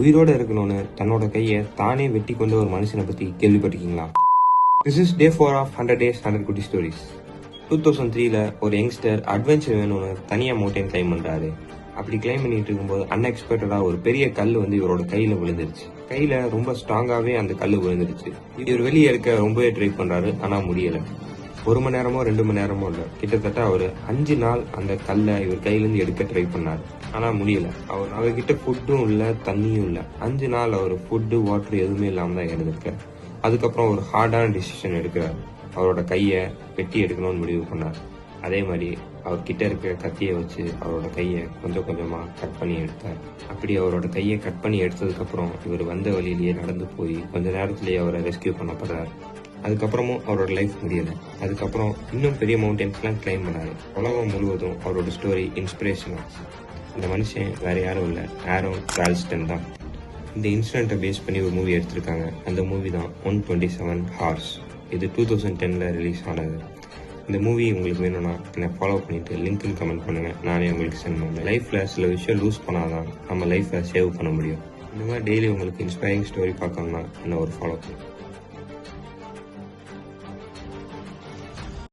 உயிரோட இருக்கணும்னு தன்னோட கையை தானே வெட்டி கொண்ட ஒரு மனுஷனை பத்தி கேள்விப்பட்டிருக்கீங்களா? This is day 4 of 100 days 100 குட்டி ஸ்டோரிஸ். 2003ல ஒரு யங்ஸ்டர் அட்வென்ச்சர் வேணும்னு தனியா மவுண்டன் கிளைம் பண்றாரு. அப்படி கிளைம் பண்ணிட்டு இருக்கும்போது அன்எக்ஸ்பெக்டடா ஒரு பெரிய கல் இவரோட கையில விழுந்துருச்சு. கையில ரொம்ப ஸ்ட்ராங்காவே அந்த கல் விழுந்துருச்சு. இவர் வெளியே எடுக்க ரொம்பவே ட்ரை பண்றாரு, ஆனா முடியல. 1 மணி நேரமோ 2 மணி நேரமோ இல்ல, கிட்டத்தட்ட அவரு 5 நாள் அந்த கல்லை இவர் கையிலிருந்து எடுக்க ட்ரை பண்ணாரு, ஆனா முடியல. அவர்கிட்ட ஃபுட்டும் இல்ல, தண்ணியும் இல்ல. 5 நாள் அவர் ஃபுட்டு வாட்டர் எதுவுமே இல்லாம தான் இருந்திருக்காரு. அதுக்கப்புறம் ஒரு ஹார்டான டிசிஷன் எடுக்கிறாரு. அவரோட கையை வெட்டி எடுக்கணும்னு முடிவு பண்ணார். அதே மாதிரி அவர்கிட்ட இருக்க கத்தியை வச்சு அவரோட கையை கொஞ்சம் கொஞ்சமா கட் பண்ணி எடுத்தார். அப்படி அவரோட கையை கட் பண்ணி எடுத்ததுக்கு அப்புறம் இவர் வந்த வழியிலேயே நடந்து போய் கொஞ்ச நேரத்திலேயே அவரை ரெஸ்கியூ பண்ணப்படுறாரு. அதுக்கப்புறமும் அவரோட லைஃப் முடியல. அதுக்கப்புறம் இன்னும் பெரிய மவுண்டன்ஸ்லாம் கிளைம் பண்ணாரு. உலகம் முழுவதும் அவரோட ஸ்டோரி இன்ஸ்பிரேஷன் ஆச்சு. இந்த மனுஷன் வேற யாரும் இல்லை, ஆரோன் ரால்ஸ்டன் தான். இந்த இன்சிடென்ட்டை பேஸ் பண்ணி ஒரு மூவி எடுத்திருக்காங்க. அந்த மூவி தான் 127 Hours. இது 2010ல ரிலீஸ் ஆனது. இந்த மூவி உங்களுக்கு வேணும்னா என்னை ஃபாலோ பண்ணிட்டு லிங்க்னு கமெண்ட் பண்ணுங்க, நானே உங்களுக்கு சென்ட் பண்ணுறேன். லைஃப்ல சில விஷயம் லூஸ் பண்ணாதான் நம்ம லைஃப்பை சேவ் பண்ண முடியும். இந்த மாதிரி டெய்லி உங்களுக்கு இன்ஸ்பைரிங் ஸ்டோரி பார்க்கணும்னா என்ன ஒரு ஃபாலோ பண்ணுங்க.